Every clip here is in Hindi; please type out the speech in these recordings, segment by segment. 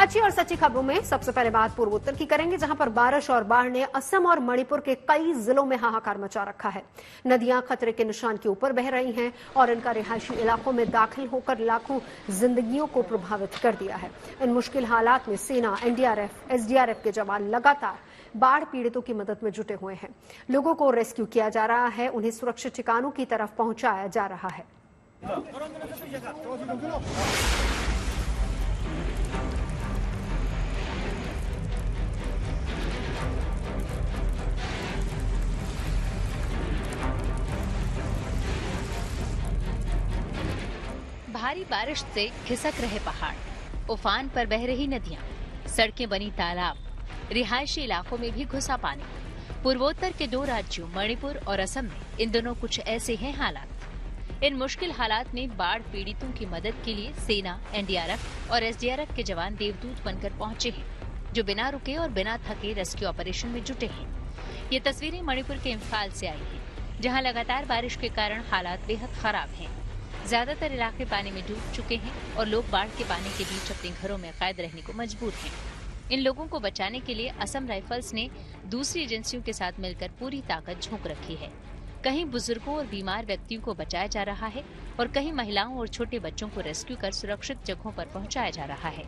अच्छी और सच्ची खबरों में सबसे पहले बात पूर्वोत्तर की करेंगे, जहां पर बारिश और बाढ़ ने असम और मणिपुर के कई जिलों में हाहाकार मचा रखा है। नदियां खतरे के निशान के ऊपर बह रही हैं और इनका रिहायशी इलाकों में दाखिल होकर लाखों जिंदगियों को प्रभावित कर दिया है। इन मुश्किल हालात में सेना, एनडीआरएफ, एसडीआरएफ के जवान लगातार बाढ़ पीड़ितों की मदद में जुटे हुए हैं। लोगों को रेस्क्यू किया जा रहा है, उन्हें सुरक्षित ठिकानों की तरफ पहुंचाया जा रहा है। भारी बारिश से खिसक रहे पहाड़, उफान पर बह रही नदियां, सड़कें बनी तालाब, रिहायशी इलाकों में भी घुसा पानी। पूर्वोत्तर के दो राज्यों मणिपुर और असम में इन दिनों कुछ ऐसे हैं हालात। इन मुश्किल हालात में बाढ़ पीड़ितों की मदद के लिए सेना, एनडीआरएफ और एसडीआरएफ के जवान देवदूत बनकर पहुंचे हैं, जो बिना रुके और बिना थके रेस्क्यू ऑपरेशन में जुटे हैं। ये तस्वीरें मणिपुर के इम्फाल से आई हैं, जहां लगातार बारिश के कारण हालात बेहद खराब हैं। ज्यादातर इलाके पानी में डूब चुके हैं और लोग बाढ़ के पानी के बीच अपने घरों में कैद रहने को मजबूर हैं। इन लोगों को बचाने के लिए असम राइफल्स ने दूसरी एजेंसियों के साथ मिलकर पूरी ताकत झोंक रखी है। कहीं बुजुर्गों और बीमार व्यक्तियों को बचाया जा रहा है और कहीं महिलाओं और छोटे बच्चों को रेस्क्यू कर सुरक्षित जगहों पर पहुंचाया जा रहा है।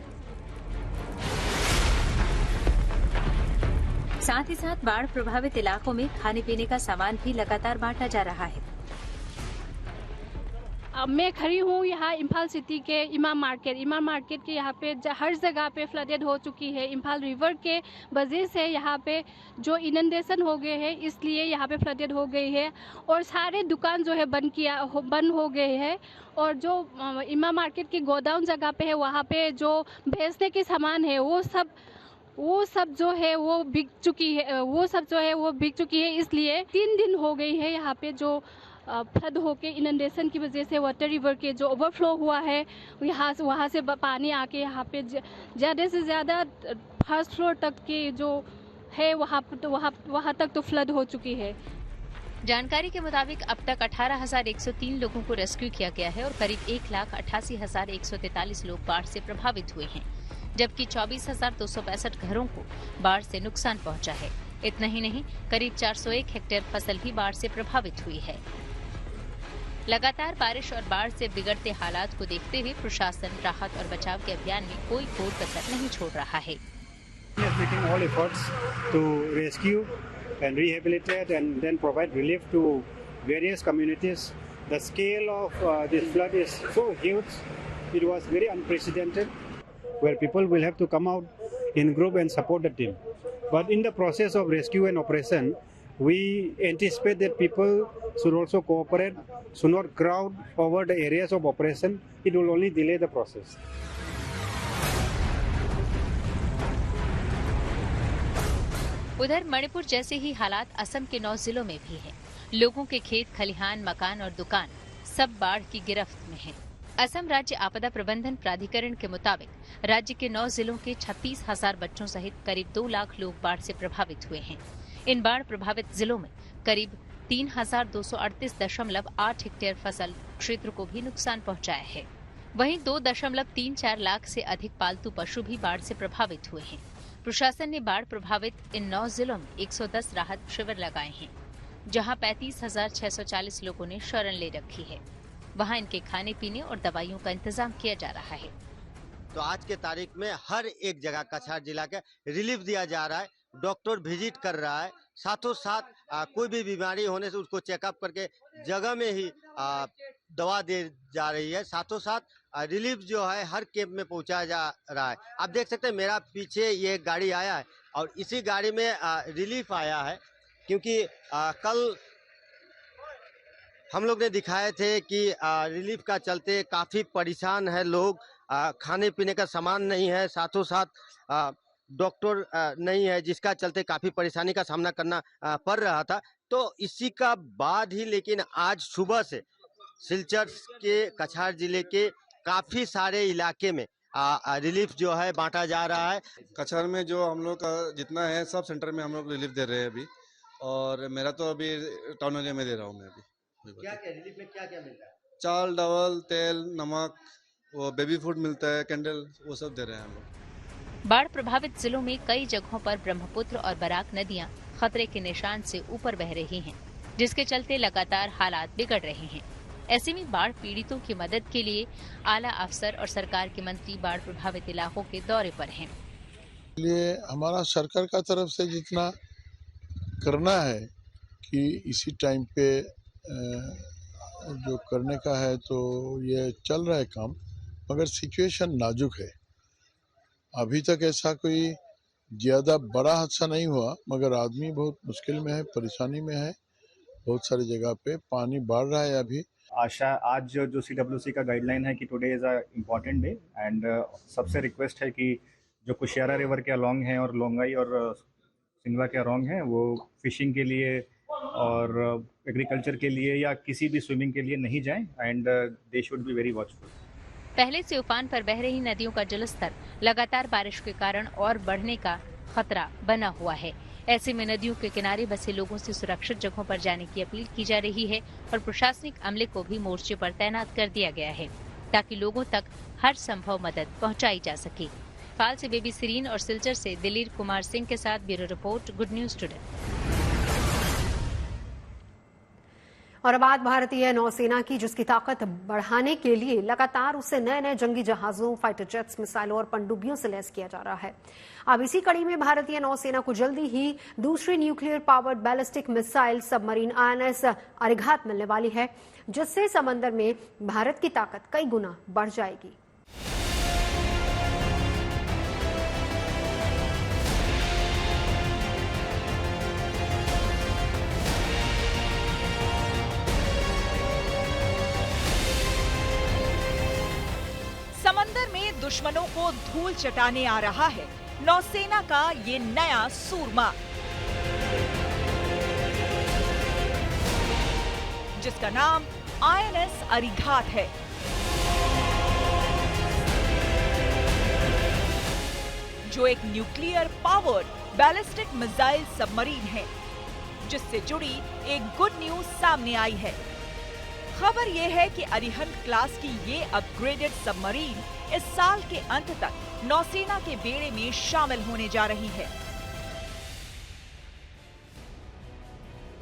साथ ही साथ बाढ़ प्रभावित इलाकों में खाने पीने का सामान भी लगातार बांटा जा रहा है। मैं खड़ी हूँ यहाँ इम्फाल सिटी के इमाम मार्केट के यहाँ पे हर जगह पे फ्लडेड हो चुकी है। इम्फाल रिवर के वजह से यहाँ पे जो इनंडेशन हो गए हैं, इसलिए यहाँ पे फ्लडेड हो गई है और सारे दुकान जो है बंद हो गए हैं। और जो इमाम मार्केट की गोडाउन जगह पे है, वहाँ पे जो बेचने के सामान है वो सब जो है वो बिक चुकी है। इसलिए 3 दिन हो गई है यहाँ पे जो फ्लड होके इनंडेशन की वजह से वाटर रिवर के जो ओवरफ्लो हुआ है, वहाँ से पानी आके यहाँ पे ज़्यादा से ज़्यादा फर्स्ट फ्लोर तक के जो है वहाँ तक तो फ्लड हो चुकी है। जानकारी के मुताबिक अब तक 18,103 लोगों को रेस्क्यू किया गया है और करीब 1,88,143 लोग बाढ़ से प्रभावित हुए हैं, जबकि 24,265 घरों को बाढ़ से नुकसान पहुंचा है। इतना ही नहीं, करीब 401 हेक्टेयर फसल भी बाढ़ से प्रभावित हुई है। लगातार बारिश और बाढ़ से बिगड़ते हालात को देखते हुए प्रशासन राहत और बचाव के अभियान में कोई कोर कसर नहीं छोड़ रहा है। Making all efforts to rescue and rehabilitate and then provide relief to various communities. The scale of this flood is so huge, it was very unprecedented, where people will have to come out in group and support the team. But in the process of rescue and operation, we anticipate that people should also cooperate, should not crowd over the areas of operation. It will only delay the process. उधर मणिपुर जैसे ही हालात असम के 9 जिलों में भी हैं। लोगों के खेत, खलिहान, मकान और दुकान सब बाढ़ की गिरफ्त में हैं। असम राज्य आपदा प्रबंधन प्राधिकरण के मुताबिक राज्य के 9 जिलों के 36,000 बच्चों सहित करीब 2 लाख लोग बाढ़ से प्रभावित हुए हैं। इन बाढ़ प्रभावित जिलों में करीब 3,238.8 हेक्टेयर फसल क्षेत्र को भी नुकसान पहुंचाया है। वहीं 2.34 लाख से अधिक पालतू पशु भी बाढ़ से प्रभावित हुए हैं। प्रशासन ने बाढ़ प्रभावित इन 9 जिलों में 110 राहत शिविर लगाए हैं, जहां 35,640 लोगों ने शरण ले रखी है। वहां इनके खाने पीने और दवाइयों का इंतजाम किया जा रहा है। तो आज के तारीख में हर एक जगह कछार जिला के रिलीफ दिया जा रहा है। डॉक्टर विजिट कर रहा है, साथों साथ कोई भी बीमारी होने से उसको चेकअप करके जगह में ही दवा दे जा रही है। साथों साथ रिलीफ जो है हर कैंप में पहुंचाया जा रहा है। आप देख सकते हैं मेरा पीछे ये गाड़ी आया है और इसी गाड़ी में रिलीफ आया है, क्योंकि कल हम लोग ने दिखाए थे कि रिलीफ का चलते काफी परेशान है लोग। खाने पीने का सामान नहीं है, साथों साथ डॉक्टर नहीं है, जिसका चलते काफी परेशानी का सामना करना पड़ रहा था। तो इसी का बाद ही लेकिन आज सुबह से सिलचर के कछार जिले के काफी सारे इलाके में रिलीफ जो है बांटा जा रहा है। कछार में जो हम लोग का जितना है सब सेंटर में हम लोग रिलीफ दे रहे हैं अभी, और मेरा तो अभी टाउन एरिया में दे रहा हूँ मैं अभी। क्या रिलीफ में क्या क्या मिल रहा है? चावल, चावल, तेल, नमक, वो बेबी फूड मिलता है, कैंडल, वो सब दे रहे हैं हम लोग। बाढ़ प्रभावित जिलों में कई जगहों पर ब्रह्मपुत्र और बराक नदियां खतरे के निशान से ऊपर बह रही हैं, जिसके चलते लगातार हालात बिगड़ रहे हैं। ऐसे में बाढ़ पीड़ितों की मदद के लिए आला अफसर और सरकार के मंत्री बाढ़ प्रभावित इलाकों के दौरे पर हैं। इसलिए हमारा सरकार का तरफ से जितना करना है कि इसी टाइम पे जो करने का है तो ये चल रहा है काम, मगर सिचुएशन नाजुक है। अभी तक ऐसा कोई ज़्यादा बड़ा हादसा नहीं हुआ, मगर आदमी बहुत मुश्किल में है, परेशानी में है। बहुत सारी जगह पे पानी बढ़ रहा है अभी। आज जो CWC का गाइडलाइन है कि today is a important day and सबसे रिक्वेस्ट है कि जो कुशियारा रिवर के अलोंग हैं और लोंगाई और सिंगला के अलोंग हैं वो फिशिंग के लिए और एग्रीकल्चर के लिए या किसी भी स्विमिंग के लिए नहीं जाएं and they should be very watchful. पहले से उफान पर बह रही नदियों का जलस्तर लगातार बारिश के कारण और बढ़ने का खतरा बना हुआ है। ऐसे में नदियों के किनारे बसे लोगों से सुरक्षित जगहों पर जाने की अपील की जा रही है और प्रशासनिक अमले को भी मोर्चे पर तैनात कर दिया गया है ताकि लोगों तक हर संभव मदद पहुंचाई जा सके। पाल से बेबी सिरीन और सिलचर से दिलीर कुमार सिंह के साथ bureau report, good news today. और अब बात भारतीय नौसेना की, जिसकी ताकत बढ़ाने के लिए लगातार उसे नए नए जंगी जहाजों, फाइटर जेट्स, मिसाइलों और पनडुब्बियों से लैस किया जा रहा है। अब इसी कड़ी में भारतीय नौसेना को जल्दी ही दूसरी nuclear powered ballistic missile submarine INS Arighat मिलने वाली है, जिससे समंदर में भारत की ताकत कई गुना बढ़ जाएगी। समंदर में दुश्मनों को धूल चटाने आ रहा है नौसेना का ये नया सूरमा, जिसका नाम INS अरिघात है। जो एक nuclear powered ballistic missile submarine है, जिससे जुड़ी एक गुड न्यूज सामने आई है। खबर यह है कि अरिहंत क्लास की ये अपग्रेडेड सबमरीन इस साल के अंत तक नौसेना के बेड़े में शामिल होने जा रही है।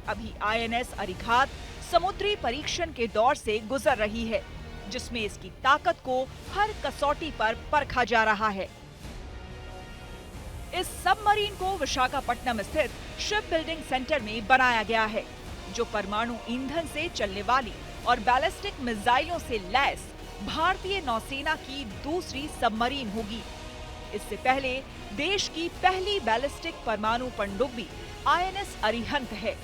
अभी INS अरिघात समुद्री परीक्षण के दौर से गुजर रही है, जिसमें इसकी ताकत को हर कसौटी पर परखा जा रहा है। इस सबमरीन को विशाखापट्टनम स्थित शिप बिल्डिंग सेंटर में बनाया गया है, जो परमाणु ईंधन से चलने वाली और बैलिस्टिक मिसाइलों से लैस भारतीय नौसेना की दूसरी सबमरीन होगी। इससे पहले देश की पहली बैलिस्टिक परमाणु पनडुब्बी INS अरिहंत है,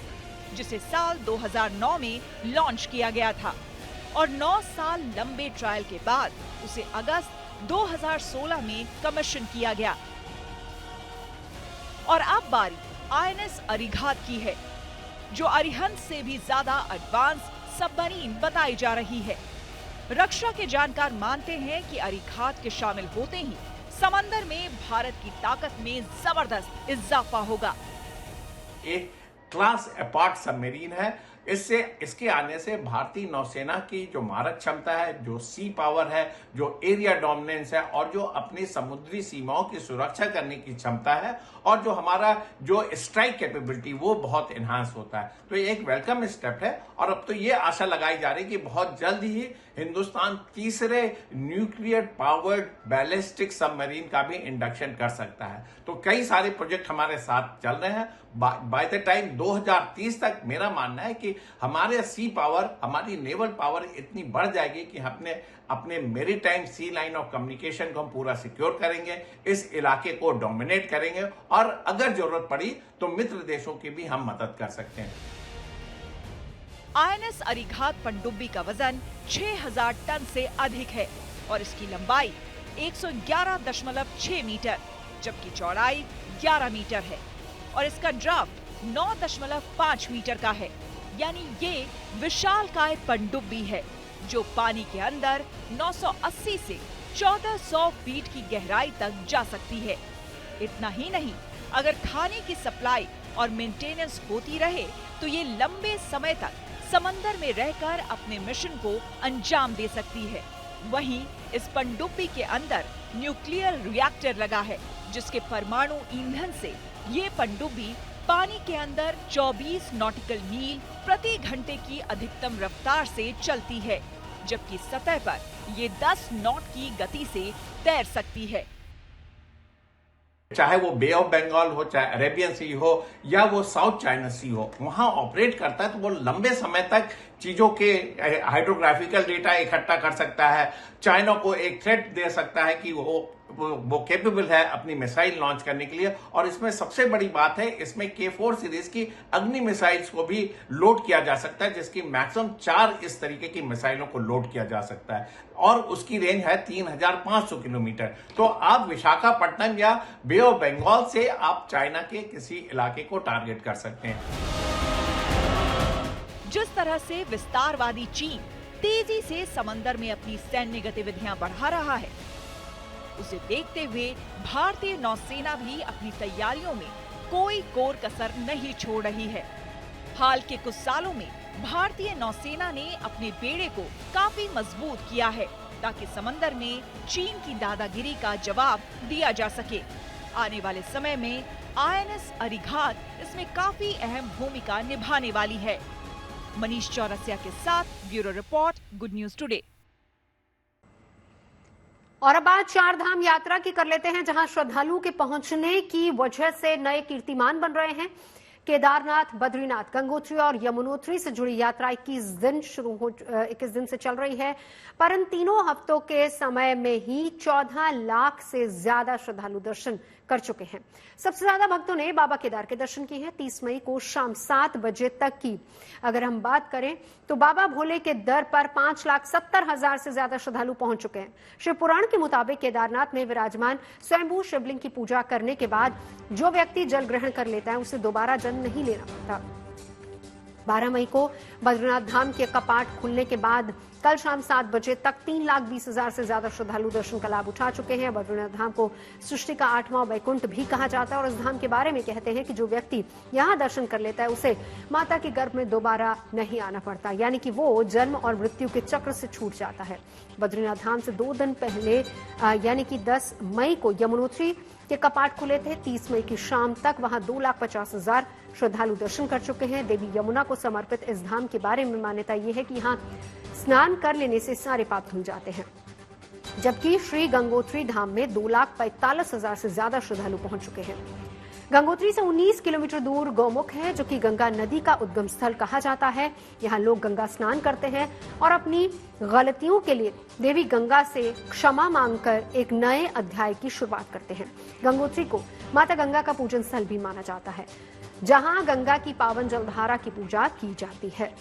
जिसे साल 2009 में लॉन्च किया गया था और 9 साल लंबे ट्रायल के बाद उसे अगस्त 2016 में कमीशन किया गया। और अब बारी INS अरिघात की है, जो अरिहंत से भी ज्यादा एडवांस सबमरीन बताई जा रही है। रक्षा के जानकार मानते हैं कि अरिघात के शामिल होते ही समंदर में भारत की ताकत में जबरदस्त इजाफा होगा। एक क्लास अपार्ट सबमरीन है। इसके आने से भारतीय नौसेना की जो मारक क्षमता है, जो सी पावर है, जो एरिया डोमिनेंस है और जो अपनी समुद्री सीमाओं की सुरक्षा करने की क्षमता है और जो हमारा जो स्ट्राइक कैपेबिलिटी वो बहुत एनहांस होता है। तो ये एक वेलकम स्टेप है और अब तो ये आशा लगाई जा रही है कि बहुत जल्द ही हिंदुस्तान तीसरे न्यूक्लियर पावर्ड बैलिस्टिक सबमरीन का भी इंडक्शन कर सकता है। तो कई सारे प्रोजेक्ट हमारे साथ चल रहे हैं। बाय द टाइम 2030 तक मेरा मानना है कि हमारे सी पावर, हमारी नेवल पावर इतनी बढ़ जाएगी कि अपने maritime sea line of communication को हम पूरा सिक्योर करेंगे, इस इलाके को डोमिनेट करेंगे और अगर जरूरत पड़ी तो मित्र देशों की भी हम मदद कर सकते हैं। INS अरिघात पनडुब्बी का वजन 6000 टन से अधिक है और इसकी लंबाई 111.6 मीटर जबकि चौड़ाई 11 मीटर है और इसका ड्राफ्ट 9.5 मीटर का है। यानी ये विशालकाय पनडुब्बी है जो पानी के अंदर 980 से 1400 फीट की गहराई तक जा सकती है। इतना ही नहीं, अगर खाने की सप्लाई और मेंटेनेंस होती रहे तो ये लंबे समय तक समंदर में रहकर अपने मिशन को अंजाम दे सकती है। वहीं इस पनडुब्बी के अंदर न्यूक्लियर रिएक्टर लगा है जिसके परमाणु ईंधन से ये पनडुब्बी पानी के अंदर 24 नॉटिकल मील प्रति घंटे की अधिकतम रफ्तार से चलती है, जबकि सतह पर ये 10 नॉट की गति से तैर सकती है। चाहे वो बे ऑफ बंगाल हो, चाहे अरेबियन सी हो या वो साउथ चाइना सी हो, वहां ऑपरेट करता है तो वो लंबे समय तक चीजों के हाइड्रोग्राफिकल डेटा इकट्ठा कर सकता है, चाइना को एक थ्रेट दे सकता है कि वो कैपेबल है अपनी मिसाइल लॉन्च करने के लिए। और इसमें सबसे बड़ी बात है, इसमें K4 सीरीज की अग्नि मिसाइल्स को भी लोड किया जा सकता है, जिसकी मैक्सिमम 4 इस तरीके की मिसाइलों को लोड किया जा सकता है और उसकी रेंज है 3500 किलोमीटर। तो आप विशाखापट्टनम या बे ऑफ बंगाल से आप चाइना के किसी इलाके को टारगेट कर सकते हैं। जिस तरह से विस्तारवादी चीन तेजी से समंदर में अपनी सैन्य गतिविधियां बढ़ा रहा है, उसे देखते हुए भारतीय नौसेना भी अपनी तैयारियों में कोई कोर कसर नहीं छोड़ रही है। हाल के कुछ सालों में भारतीय नौसेना ने अपने बेड़े को काफी मजबूत किया है, ताकि समंदर में चीन की दादागिरी का जवाब दिया जा सके। आने वाले समय में INS अरिघात इसमें काफी अहम भूमिका निभाने वाली है। मनीष चौरसिया के साथ bureau report, good news today. और अब बात चार धाम यात्रा की कर लेते हैं, जहां श्रद्धालुओं के पहुंचने की वजह से नए कीर्तिमान बन रहे हैं। केदारनाथ, बद्रीनाथ, गंगोत्री और यमुनोत्री से जुड़ी यात्रा 21 दिन से चल रही है, पर इन तीनों हफ्तों के समय में ही 14 लाख से ज्यादा श्रद्धालु दर्शन कर चुके हैं। सबसे ज्यादा भक्तों ने बाबा केदार के दर्शन किए हैं। 30 मई को शाम 7 बजे तक की अगर हम बात करें तो बाबा भोले के दर पर 5,70,000 से ज्यादा श्रद्धालु पहुंच चुके हैं। शिव पुराण के मुताबिक केदारनाथ में विराजमान स्वयंभू शिवलिंग की पूजा करने के बाद जो व्यक्ति जल ग्रहण कर लेता है उसे दोबारा जल नहीं लेना पड़ता। 12 मई को बद्रीनाथ धाम के कपाट खुलने के बाद कल शाम 7 बजे तक 3,20,000 से ज्यादा श्रद्धालु दर्शन का लाभ उठा चुके हैं। बद्रीनाथ धाम को सृष्टि का 8वां वैकुंठ भी कहा जाता है और इस धाम के बारे में कहते हैं कि जो व्यक्ति यहां दर्शन कर लेता है उसे माता के गर्भ में दोबारा नहीं आना पड़ता, यानी कि वो जन्म और मृत्यु के चक्र से छूट जाता है। बद्रीनाथ धाम से 2 दिन पहले यानी कि 10 मई को यमुनोत्री के कपाट खुले थे। 30 मई की शाम तक वहां 2,50,000 श्रद्धालु दर्शन कर चुके हैं। देवी यमुना को समर्पित इस धाम के बारे में मान्यता यह है कि यहाँ स्नान कर लेने से सारे पाप धुल जाते हैं, जबकि श्री गंगोत्री धाम में 2,45,000 से ज्यादा श्रद्धालु पहुंच चुके हैं। गंगोत्री से 19 किलोमीटर दूर गौमुख है, जो कि गंगा नदी का उद्गम स्थल कहा जाता है। यहाँ लोग गंगा स्नान करते हैं और अपनी गलतियों के लिए देवी गंगा से क्षमा मांगकर एक नए अध्याय की शुरुआत करते हैं। गंगोत्री को माता गंगा का पूजन स्थल भी माना जाता है, जहां गंगा की पावन जलधारा की पूजा की जाती है।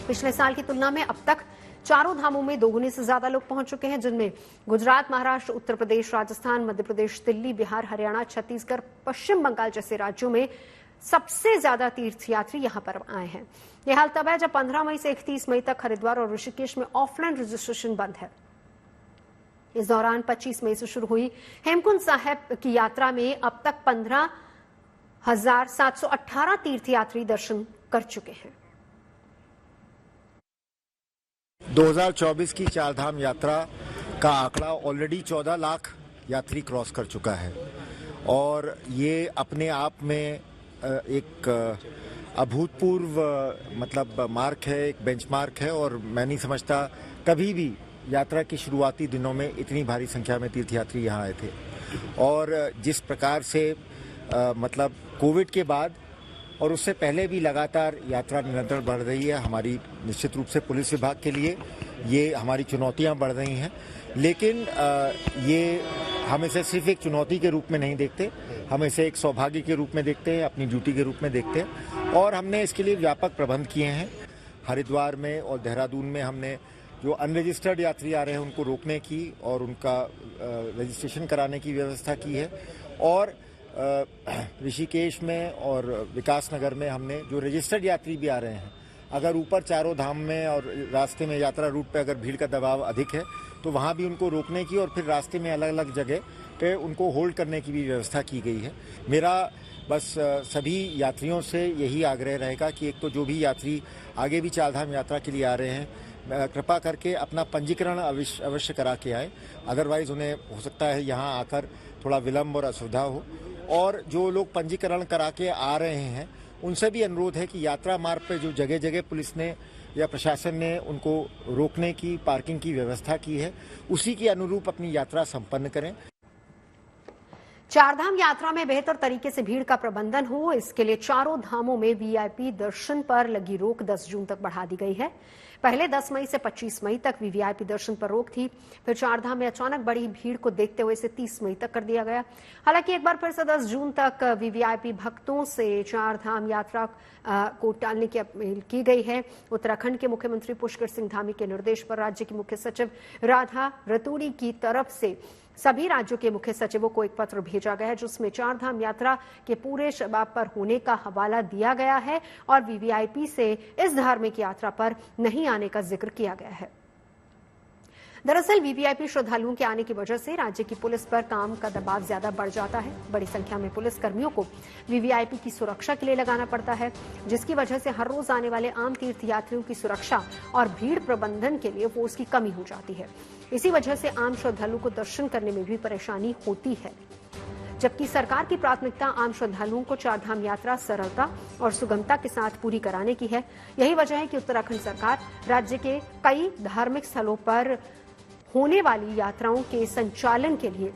पिछले साल की तुलना में अब तक चारों धामों में 2 गुने से ज्यादा लोग पहुंच चुके हैं, जिनमें गुजरात, महाराष्ट्र, उत्तर प्रदेश, राजस्थान, मध्य प्रदेश, दिल्ली, बिहार, हरियाणा, छत्तीसगढ़, पश्चिम बंगाल जैसे राज्यों में सबसे ज्यादा तीर्थयात्री यहां पर आए हैं। यह हाल तब है जब 15 मई से 31 मई तक हरिद्वार और ऋषिकेश में ऑफलाइन रजिस्ट्रेशन बंद है। इस दौरान 25 मई से शुरू हुई हेमकुंड साहिब की यात्रा में अब तक 15,718 तीर्थयात्री दर्शन कर चुके हैं। 2024 की चारधाम यात्रा का आंकड़ा ऑलरेडी 14 लाख यात्री क्रॉस कर चुका है और ये अपने आप में एक अभूतपूर्व मतलब मार्क है, एक बेंचमार्क है और मैं नहीं समझता कभी भी यात्रा की शुरुआती दिनों में इतनी भारी संख्या में तीर्थयात्री यहाँ आए थे। और जिस प्रकार से मतलब कोविड के बाद और उससे पहले भी लगातार यात्रा निरंतर बढ़ रही है, हमारी निश्चित रूप से पुलिस विभाग के लिए ये हमारी चुनौतियां बढ़ रही हैं, लेकिन ये हम इसे सिर्फ एक चुनौती के रूप में नहीं देखते, हम इसे एक सौभाग्य के रूप में देखते हैं, अपनी ड्यूटी के रूप में देखते हैं और हमने इसके लिए व्यापक प्रबंध किए हैं। हरिद्वार में और देहरादून में हमने जो अनरजिस्टर्ड यात्री आ रहे हैं उनको रोकने की और उनका रजिस्ट्रेशन कराने की व्यवस्था की है और ऋषिकेश में और विकासनगर में हमने जो रजिस्टर्ड यात्री भी आ रहे हैं, अगर ऊपर चारों धाम में और रास्ते में यात्रा रूट पे अगर भीड़ का दबाव अधिक है तो वहाँ भी उनको रोकने की और फिर रास्ते में अलग अलग जगह पे उनको होल्ड करने की भी व्यवस्था की गई है। मेरा बस सभी यात्रियों से यही आग्रह रहेगा कि एक तो जो भी यात्री आगे भी चारधाम यात्रा के लिए आ रहे हैं कृपा करके अपना पंजीकरण अवश्य करा के आए, अदरवाइज उन्हें हो सकता है यहाँ आकर थोड़ा विलम्ब और असुविधा हो। और जो लोग पंजीकरण करा के आ रहे हैं उनसे भी अनुरोध है कि यात्रा मार्ग पर जो जगह जगह पुलिस ने या प्रशासन ने उनको रोकने की, पार्किंग की व्यवस्था की है, उसी के अनुरूप अपनी यात्रा संपन्न करें। चारधाम यात्रा में बेहतर तरीके से भीड़ का प्रबंधन हो, इसके लिए चारों धामों में वीवीआईपी दर्शन पर लगी रोक 10 जून तक बढ़ा दी गई है। पहले 10 मई से 25 मई तक वीवीआईपी दर्शन पर रोक थी, फिर चारधाम में अचानक बढ़ी भीड़ को देखते हुए इसे 30 मई तक कर दिया गया। हालांकि एक बार फिर से 10 जून तक वीवीआईपी भक्तों से चारधाम यात्रा को टालने की अपील की गई है। उत्तराखंड के मुख्यमंत्री पुष्कर सिंह धामी के निर्देश पर राज्य की मुख्य सचिव राधा रतूड़ी की तरफ से सभी राज्यों के मुख्य सचिवों को एक पत्र भेजा गया है, जिसमें चारधाम यात्रा के पूरे शबाब पर होने का हवाला दिया गया है और वीवीआईपी से इस धार्मिक यात्रा पर नहीं आने का जिक्र किया गया है। दरअसल वीवीआईपी श्रद्धालुओं के आने की वजह से राज्य की पुलिस पर काम का दबाव ज्यादा बढ़ जाता है। बड़ी संख्या में पुलिस कर्मियों को वीवीआईपी की सुरक्षा के लिए लगाना पड़ता है, जिसकी वजह से हर रोज आने वाले आम तीर्थ यात्रियों की सुरक्षा और भीड़ प्रबंधन के लिए फोर्स की कमी हो जाती है। इसी वजह से आम श्रद्धालुओं को दर्शन करने में भी परेशानी होती है, जबकि सरकार की प्राथमिकता आम श्रद्धालुओं को चारधाम यात्रा सरलता और सुगमता के साथ पूरी कराने की है। यही वजह है कि उत्तराखंड सरकार राज्य के कई धार्मिक स्थलों पर होने वाली यात्राओं के संचालन के लिए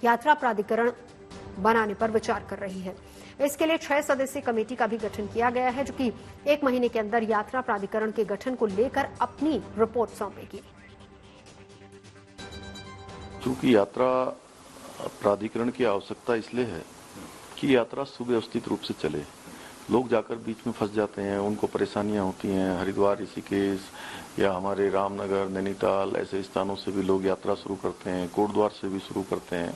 यात्रा प्राधिकरण बनाने पर विचार कर रही है। इसके लिए 6 सदस्यीय कमेटी का भी गठन किया गया है, जो कि 1 महीने के अंदर यात्रा प्राधिकरण के गठन को लेकर अपनी रिपोर्ट सौंपेगी। चूंकि यात्रा प्राधिकरण की आवश्यकता इसलिए है कि यात्रा सुव्यवस्थित रूप से चले। लोग जाकर बीच में फंस जाते हैं, उनको परेशानियां होती हैं। हरिद्वार, ऋषिकेश या हमारे रामनगर, नैनीताल ऐसे स्थानों से भी लोग यात्रा शुरू करते हैं, कोटद्वार से भी शुरू करते हैं।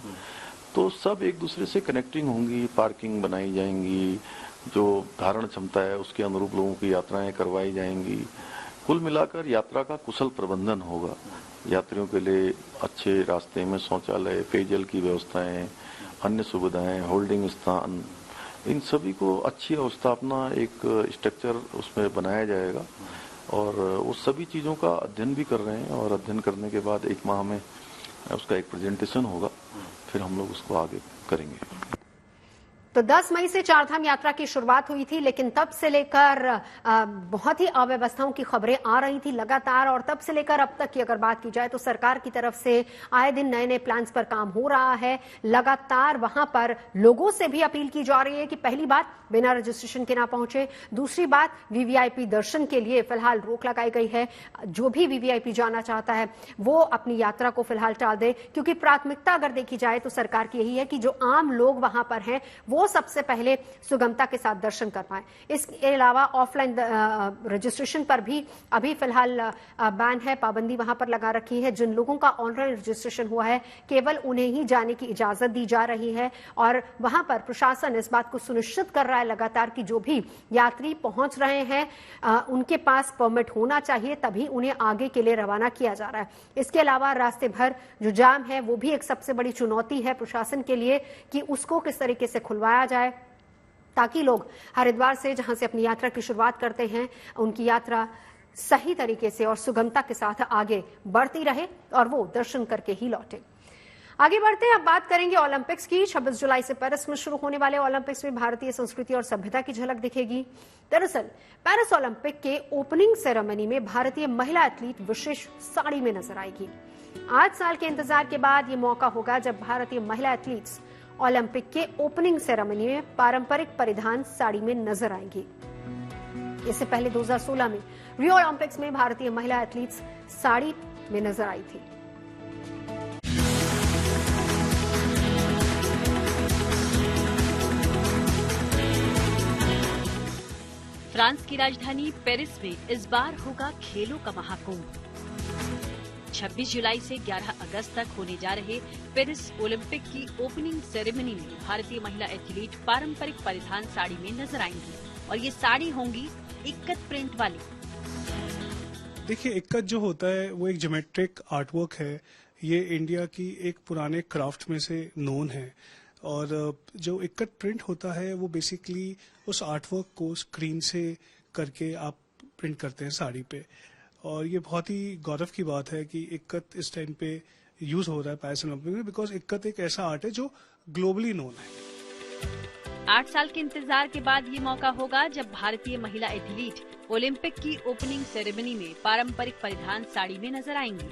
तो सब एक दूसरे से कनेक्टिंग होंगी, पार्किंग बनाई जाएंगी, जो धारण क्षमता है उसके अनुरूप लोगों की यात्राएं करवाई जाएंगी। कुल मिलाकर यात्रा का कुशल प्रबंधन होगा। यात्रियों के लिए अच्छे रास्ते में शौचालय, पेयजल की व्यवस्थाएं, अन्य सुविधाएं, होल्डिंग स्थान, इन सभी को अच्छी अवस्थापना, एक स्ट्रक्चर उसमें बनाया जाएगा और उस सभी चीज़ों का अध्ययन भी कर रहे हैं और अध्ययन करने के बाद 1 माह में उसका एक प्रेजेंटेशन होगा, फिर हम लोग उसको आगे करेंगे। तो 10 मई से चारधाम यात्रा की शुरुआत हुई थी, लेकिन तब से लेकर बहुत ही अव्यवस्थाओं की खबरें आ रही थी लगातार, और तब से लेकर अब तक की अगर बात की जाए तो सरकार की तरफ से आए दिन नए नए प्लान्स पर काम हो रहा है। लगातार वहां पर लोगों से भी अपील की जा रही है कि पहली बात बिना रजिस्ट्रेशन के ना पहुंचे, दूसरी बात वीवीआईपी दर्शन के लिए फिलहाल रोक लगाई गई है। जो भी वीवीआईपी जाना चाहता है वो अपनी यात्रा को फिलहाल टाल दे, क्योंकि प्राथमिकता अगर देखी जाए तो सरकार की यही है कि जो आम लोग वहां पर हैं वो सबसे पहले सुगमता के साथ दर्शन कर पाए। इसके अलावा ऑफलाइन रजिस्ट्रेशन पर भी अभी फिलहाल बैन है, पाबंदी वहां पर लगा रखी है। जिन लोगों का ऑनलाइन रजिस्ट्रेशन हुआ है केवल उन्हें ही जाने की इजाजत दी जा रही है, और वहां पर प्रशासन इस बात को सुनिश्चित कर रहा है लगातार कि जो भी यात्री पहुंच रहे हैं उनके पास परमिट होना चाहिए, तभी उन्हें आगे के लिए रवाना किया जा रहा है। इसके अलावा रास्ते भर जो जाम है वो भी एक सबसे बड़ी चुनौती है प्रशासन के लिए कि उसको किस तरीके से खुलवाया जाए, ताकि लोग हरिद्वार से, जहां से अपनी यात्रा की शुरुआत करते हैं, उनकी यात्रा सही तरीके से और सुगमता के साथ आगे बढ़ती रहे और वो दर्शन करके ही लौटे। आगे बढ़ते हैं, अब बात करेंगे ओलंपिक्स की। 26 जुलाई से पेरिस में शुरू होने वाले ओलंपिक्स में भारतीय संस्कृति और सभ्यता की झलक दिखेगी। दरअसल पेरिस ओलंपिक के ओपनिंग सेरेमनी में भारतीय महिला एथलीट विशेष साड़ी में नजर आएगी। 8 साल के इंतजार के बाद ये मौका होगा जब भारतीय महिला एथलीट्स ओलंपिक के ओपनिंग सेरेमनी में पारंपरिक परिधान साड़ी में नजर आएंगी। इससे पहले 2016 में रियो ओलंपिक्स में भारतीय महिला एथलीट्स साड़ी में नजर आई थी। फ्रांस की राजधानी पेरिस में इस बार होगा खेलों का महाकुंभ। 26 जुलाई से 11 अगस्त तक होने जा रहे पेरिस ओलंपिक की ओपनिंग सेरेमनी में भारतीय महिला एथलीट पारंपरिक परिधान साड़ी में नजर आएंगी, और ये साड़ी होंगी इक्कत प्रिंट वाली। देखिए, इक्कत जो होता है वो एक ज्योमेट्रिक आर्टवर्क है। ये इंडिया की एक पुराने क्राफ्ट में से नोन है, और जो इक्कत प्रिंट होता है वो बेसिकली उस आर्टवर्क को स्क्रीन से करके आप प्रिंट करते हैं साड़ी पे। और ये बहुत ही गौरव की बात है कि इक्कत इस टाइम पे यूज हो रहा है पेरिस ओलंपिक में, बिकॉज इक्कत एक ऐसा आर्ट है जो ग्लोबली नोन है। 8 साल के इंतजार के बाद ये मौका होगा जब भारतीय महिला एथलीट ओलंपिक की ओपनिंग सेरेमनी में पारंपरिक परिधान साड़ी में नजर आएंगी।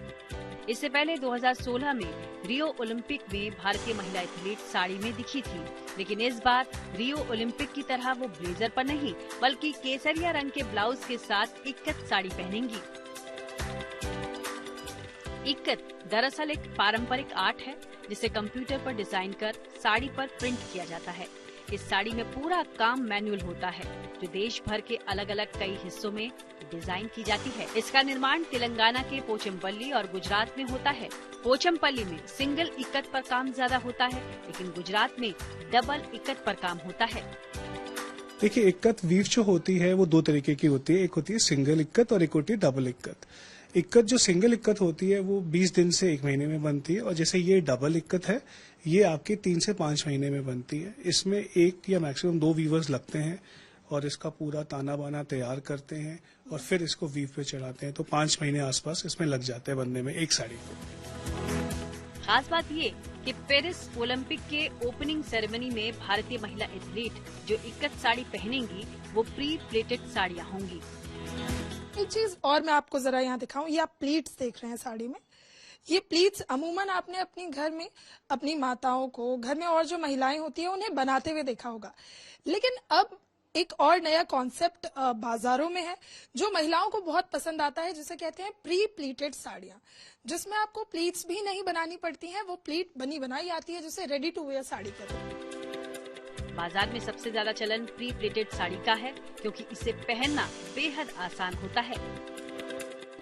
इससे पहले 2016 में रियो ओलंपिक में भारतीय महिला एथलीट साड़ी में दिखी थी, लेकिन इस बार रियो ओलंपिक की तरह वो ब्लेजर पर नहीं बल्कि केसरिया रंग के ब्लाउज के साथ इक्कत साड़ी पहनेंगी। इक्कत दरअसल एक पारंपरिक आर्ट है जिसे कंप्यूटर पर डिजाइन कर साड़ी पर प्रिंट किया जाता है। इस साड़ी में पूरा काम मैनुअल होता है जो देश भर के अलग अलग कई हिस्सों में डिजाइन की जाती है। इसका निर्माण तेलंगाना के पोचमपल्ली और गुजरात में होता है। पोचमपल्ली में सिंगल इक्कत पर काम ज्यादा होता है, लेकिन गुजरात में डबल इक्कत पर काम होता है। देखिए, इक्कत वीव जो होती है वो 2 तरीके की होती है। एक होती है सिंगल इक्कत और एक होती है डबल इक्कत। इक्कत जो सिंगल इक्कत होती है वो 20 दिन से 1 महीने में बनती है, और जैसे ये डबल इक्कत है ये आपके 3 से 5 महीने में बनती है। इसमें 1 या मैक्सिमम 2 वीवर्स लगते हैं और इसका पूरा ताना बाना तैयार करते हैं और फिर इसको वीव पे चढ़ाते हैं। तो 5 महीने आसपास इसमें लग जाते हैं बनने में एक साड़ी को। खास बात ये कि पेरिस ओलंपिक के ओपनिंग सेरेमनी में भारतीय महिला एथलीट जो इक्कत साड़ी पहनेंगी वो प्री प्लेटेड साड़ियाँ होंगी। एक चीज और मैं आपको जरा यहाँ दिखाऊं, ये आप प्लीट्स देख रहे हैं साड़ी में। ये प्लीट्स अमूमन आपने अपने घर में अपनी माताओं को, घर में और जो महिलाएं होती हैं उन्हें बनाते हुए देखा होगा, लेकिन अब एक और नया कॉन्सेप्ट बाजारों में है जो महिलाओं को बहुत पसंद आता है, जिसे कहते हैं प्री प्लीटेड साड़ियां, जिसमें आपको प्लीट्स भी नहीं बनानी पड़ती हैं, वो प्लीट बनी बनाई आती है, जिसे रेडी टू वेयर साड़ी कहते हैं। बाजार में सबसे ज्यादा चलन प्री प्लेटेड साड़ी का है क्योंकि इसे पहनना बेहद आसान होता है।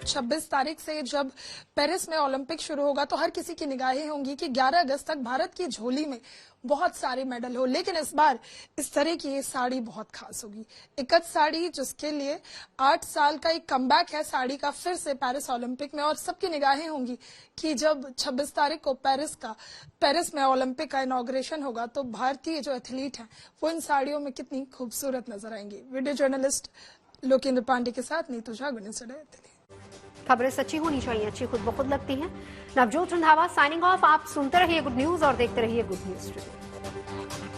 26 तारीख से जब पेरिस में ओलंपिक शुरू होगा तो हर किसी की निगाहें होंगी कि 11 अगस्त तक भारत की झोली में बहुत सारे मेडल हो, लेकिन इस बार इस तरह की ये साड़ी बहुत खास होगी। इक्कत साड़ी जिसके लिए 8 साल का एक कमबैक है साड़ी का फिर से पेरिस ओलंपिक में, और सबकी निगाहें होंगी कि जब 26 तारीख को पेरिस में ओलंपिक का इनॉग्रेशन होगा तो भारतीय जो एथलीट हैं वो इन साड़ियों में कितनी खूबसूरत नजर आएंगी। वीडियो जर्नलिस्ट लोकेंद्र पांडे के साथ नीतू झा, गुड न्यूज। खबरें सच्ची होनी चाहिए, अच्छी खुद ब खुद लगती हैं। Navjot Randhawa signing off. आप सुनते रहिए गुड न्यूज और देखते रहिए गुड न्यूज।